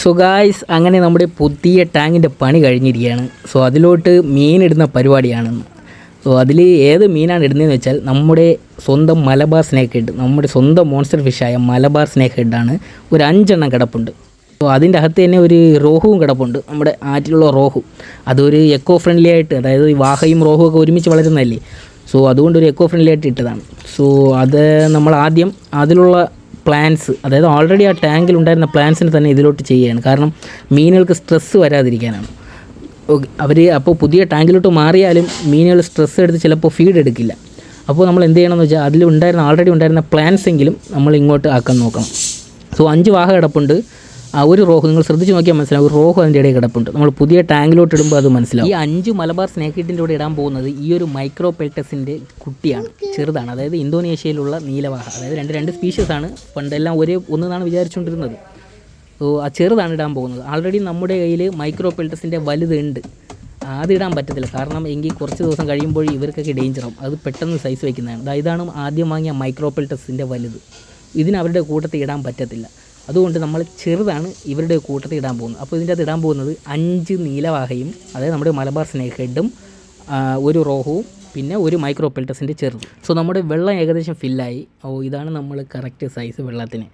So guys, അങ്ങനെ നമ്മുടെ പുതിയ ടാങ്കിൻ്റെ പണി കഴിഞ്ഞിരിക്കുകയാണ്. സോ അതിലോട്ട് മീനിടുന്ന പരിപാടിയാണെന്ന്. സോ അതിൽ ഏത് മീനാണ് ഇടുന്നതെന്ന് വെച്ചാൽ നമ്മുടെ സ്വന്തം മലബാർ സ്നേക്ക് ഹെഡ്, നമ്മുടെ സ്വന്തം മോൺസ്റ്റർ ഫിഷായ മലബാർ സ്നേക്ക് ഹെഡാണ്. ഒരു 5 എണ്ണം കിടപ്പുണ്ട്. സോ അതിൻ്റെ അകത്ത് തന്നെ ഒരു റോഹുവും കിടപ്പുണ്ട്, നമ്മുടെ ആറ്റിലുള്ള റോഹു. അതൊരു എക്കോ ഫ്രണ്ട്ലി ആയിട്ട്, അതായത് ഈ വാഹയും റോഹും ഒക്കെ ഒരുമിച്ച് വളരുന്നതല്ലേ. സോ അതുകൊണ്ട് ഒരു എക്കോ ഫ്രണ്ട്ലി ആയിട്ട് ഇട്ടതാണ്. സോ അത് നമ്മൾ ആദ്യം അതിലുള്ള പ്ലാന്റ്സ്, അതായത് ഓൾറെഡി ആ ടാങ്കിൽ ഉണ്ടായിരുന്ന പ്ലാന്റ്സിന് തന്നെ ഇതിലോട്ട് ചെയ്യുകയാണ്. കാരണം മീനുകൾക്ക് സ്ട്രെസ്സ് വരാതിരിക്കാനാണ്. അവർ അപ്പോൾ പുതിയ ടാങ്കിലോട്ട് മാറിയാലും മീനുകൾ സ്ട്രെസ്സ് എടുത്ത് ചിലപ്പോൾ ഫീഡ് എടുക്കില്ല. അപ്പോൾ നമ്മൾ എന്ത് ചെയ്യണമെന്ന് വെച്ചാൽ ഓൾറെഡി ഉണ്ടായിരുന്ന പ്ലാന്റ്സ് എങ്കിലും നമ്മൾ ഇങ്ങോട്ട് ആക്കാൻ നോക്കണം. സോ 5 വാഹ കിടപ്പുണ്ട്. ഒരു റോഹു നിങ്ങൾ ശ്രദ്ധിച്ച് നോക്കിയാൽ മനസ്സിലാവും, ഒരു റോഹു അതിൻ്റെ ഇടയിൽ കിടപ്പുണ്ട്. നമ്മൾ പുതിയ ടാങ്കിലോട്ട് ഇടുമ്പോൾ അത് മനസ്സിലാവും. ഈ 5 മലബാർ സ്നേക്ക് ഹെഡിൻ്റെ കൂടെ ഇടാൻ പോകുന്നത് ഈ ഒരു മൈക്രോ പെൽറ്റസിൻ്റെ കുട്ടിയാണ്, ചെറുതാണ്. അതായത് ഇന്തോനേഷ്യയിലുള്ള നീലവാഹ, അതായത് രണ്ട് സ്പീഷ്യസാണ്. പണ്ടെല്ലാം ഒന്നാണ് വിചാരിച്ചുകൊണ്ടിരുന്നത്. സോ ആ ചെറുതാണ് ഇടാൻ പോകുന്നത്. ആൾറെഡി നമ്മുടെ കയ്യിൽ മൈക്രോ പെൽറ്റസിൻ്റെ വലുതുണ്ട്. അതിടാൻ പറ്റത്തില്ല, കാരണം എങ്കിൽ കുറച്ച് ദിവസം കഴിയുമ്പോൾ ഇവർക്കൊക്കെ ഡേഞ്ചറാവും. അത് പെട്ടെന്ന് സൈസ് വയ്ക്കുന്നതാണ്. ഇതാണ് ആദ്യം വാങ്ങിയ മൈക്രോ പെൽറ്റസിൻ്റെ വലുത്. ഇതിന് അവരുടെ കൂട്ടത്തിൽ ഇടാൻ പറ്റത്തില്ല. അതുകൊണ്ട് നമ്മൾ ചെറുതാണ് ഇവരുടെ കൂട്ടത്തിൽ ഇടാൻ പോകുന്നത്. അപ്പോൾ ഇതിൻ്റെ അകത്ത് ഇടാൻ പോകുന്നത് 5 നീലവാഹയും, അതായത് നമ്മുടെ മലബാർ സ്നേക്ക് ഹെഡും, ഒരു റോഹുവും, പിന്നെ ഒരു മൈക്രോ പെൽറ്റസിൻ്റെ ചെറുതും. സോ നമ്മുടെ വെള്ളം ഏകദേശം ഫില്ലായി. ഇതാണ് നമ്മൾ കറക്റ്റ് സൈസ് വെള്ളത്തിന്.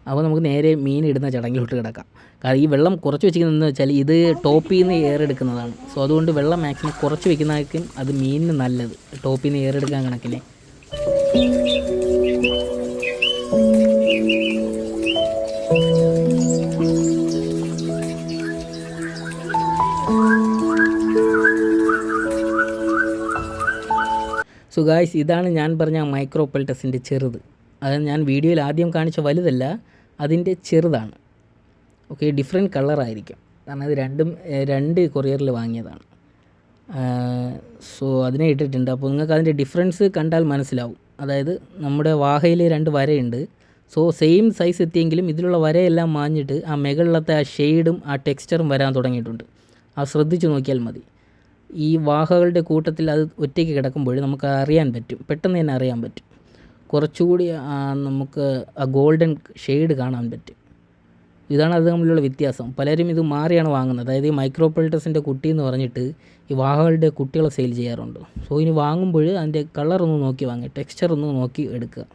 അപ്പോൾ നമുക്ക് നേരെ മീൻ ഇടുന്ന ചടങ്ങിലോട്ട് കിടക്കാം. കാരണം ഈ വെള്ളം കുറച്ച് വെച്ചിരിക്കുന്നതെന്ന് വെച്ചാൽ ഇത് ടോപ്പിൽ നിന്ന് എയർ എടുക്കുന്നതാണ്. സോ അതുകൊണ്ട് വെള്ളം മാക്സിമം കുറച്ച് വെക്കുന്നതായിരിക്കും അത് മീനിന് നല്ലത്, ടോപ്പിൽ നിന്ന് എയർ എടുക്കാൻ കണക്കിന്. സോ ഗായ്സ്, ഇതാണ് ഞാൻ പറഞ്ഞ മൈക്രോ പെൽറ്റസിൻ്റെ ചെറുത്. അത് ഞാൻ വീഡിയോയിൽ ആദ്യം കാണിച്ച വലുതല്ല, അതിൻ്റെ ചെറുതാണ്. ഓക്കെ, ഡിഫറെൻറ്റ് കളറായിരിക്കും, കാരണം അത് രണ്ട് കൊറിയറിൽ വാങ്ങിയതാണ്. സോ അതിനെ ഇട്ടിട്ടുണ്ട്. അപ്പോൾ നിങ്ങൾക്ക് അതിൻ്റെ ഡിഫറൻസ് കണ്ടാൽ മനസ്സിലാവും. അതായത് നമ്മുടെ വാഹയിൽ 2 വരയുണ്ട്. സോ സെയിം സൈസ് എത്തിയെങ്കിലും ഇതിലുള്ള വരയെല്ലാം മാഞ്ഞിട്ട് ആ മുകളിലത്തെ ആ ഷെയ്ഡും ആ ടെക്സ്ചറും വരാൻ തുടങ്ങിയിട്ടുണ്ട്. അത് ശ്രദ്ധിച്ച് നോക്കിയാൽ മതി. ഈ വാഹകളുടെ കൂട്ടത്തിൽ അത് ഒറ്റയ്ക്ക് കിടക്കുമ്പോൾ നമുക്ക് അറിയാൻ പറ്റും, പെട്ടെന്ന് തന്നെ അറിയാൻ പറ്റും. കുറച്ചുകൂടി നമുക്ക് ആ ഗോൾഡൻ ഷെയ്ഡ് കാണാൻ പറ്റും. ഇതാണ് അത് തമ്മിലുള്ള വ്യത്യാസം. പലരും ഇത് മാറിയാണ് വാങ്ങുന്നത്. അതായത് ഈ മൈക്രോ പെൽറ്റസിൻ്റെ കുട്ടി എന്ന് പറഞ്ഞിട്ട് ഈ വാഹകളുടെ കുട്ടികളെ സെയിൽ ചെയ്യാറുണ്ട്. സോ ഇനി വാങ്ങുമ്പോൾ അതിൻ്റെ കളറൊന്ന് നോക്കി വാങ്ങുക, ടെക്സ്ചർ ഒന്ന് നോക്കി എടുക്കുക.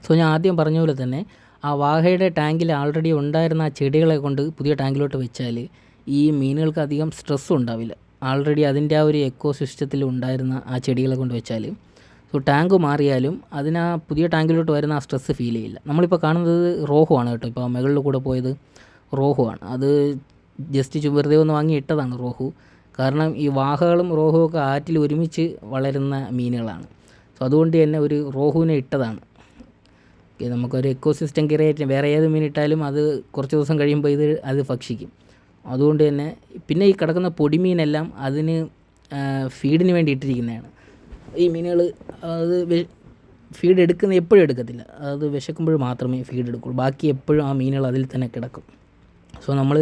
സോ ഞാൻ ആദ്യം പറഞ്ഞ പോലെ തന്നെ ആ വാഹയുടെ ടാങ്കിൽ ആൾറെഡി ഉണ്ടായിരുന്ന ആ ചെടികളെ കൊണ്ട് പുതിയ ടാങ്കിലോട്ട് വെച്ചാൽ ഈ മീനുകൾക്ക് അധികം സ്ട്രെസ്സും ഉണ്ടാവില്ല. ആൾറെഡി അതിൻ്റെ ആ ഒരു എക്കോ സിസ്റ്റത്തിൽ ഉണ്ടായിരുന്ന ആ ചെടികളെ കൊണ്ട് വെച്ചാൽ സോ ടാങ്ക് മാറിയാലും അതിന് ആ പുതിയ ടാങ്കിലോട്ട് വരുന്ന ആ സ്ട്രെസ്സ് ഫീൽ ചെയ്യില്ല. നമ്മളിപ്പോൾ കാണുന്നത് റോഹു ആണ് കേട്ടോ. ഇപ്പോൾ മുകളിൽ കൂടെ പോയത് റോഹു ആണ്. അത് ജസ്റ്റ് വെറുതെ ഒന്ന് വാങ്ങി ഇട്ടതാണ് റോഹു. കാരണം ഈ വാഹകളും റോഹുവും ഒക്കെ ആറ്റിൽ ഒരുമിച്ച് വളരുന്ന മീനുകളാണ്. സോ അതുകൊണ്ട് തന്നെ ഒരു റോഹുവിനെ ഇട്ടതാണ്. നമുക്കൊരു എക്കോ സിസ്റ്റം ക്രിയേറ്റ്, വേറെ ഏത് മീൻ ഇട്ടാലും അത് കുറച്ച് ദിവസം കഴിയുമ്പോൾ അത് ഭക്ഷിക്കും. അതുകൊണ്ട് തന്നെ പിന്നെ ഈ കിടക്കുന്ന പൊടിമീനെല്ലാം അതിന് ഫീഡിന് വേണ്ടി ഇട്ടിരിക്കുന്നതാണ്. ഈ മീനുകൾ അത് ഫീഡ് എപ്പോഴും എടുക്കത്തില്ല. അത് വിശക്കുമ്പോൾ മാത്രമേ ഫീഡ് എടുക്കുള്ളൂ. ബാക്കി എപ്പോഴും ആ മീനുകൾ അതിൽ തന്നെ കിടക്കും. സോ നമ്മൾ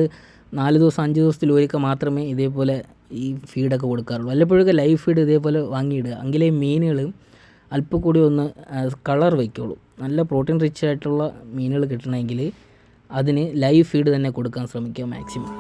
4 ദിവസം 5 ദിവസത്തിൽ ഒരിക്കൽ മാത്രമേ ഇതേപോലെ ഈ ഫീഡൊക്കെ കൊടുക്കാറുള്ളൂ. വല്ലപ്പോഴൊക്കെ ലൈവ് ഫീഡ് ഇതേപോലെ വാങ്ങിയിടുക. എങ്കിലേ മീനുകൾ അല്പം കൂടി ഒന്ന് കളർ വയ്ക്കുള്ളൂ. നല്ല പ്രോട്ടീൻ റിച്ച് ആയിട്ടുള്ള മീനുകൾ കിട്ടണമെങ്കിൽ അതിന് ലൈവ് ഫീഡ് തന്നെ കൊടുക്കാൻ ശ്രമിക്കുക മാക്സിമം.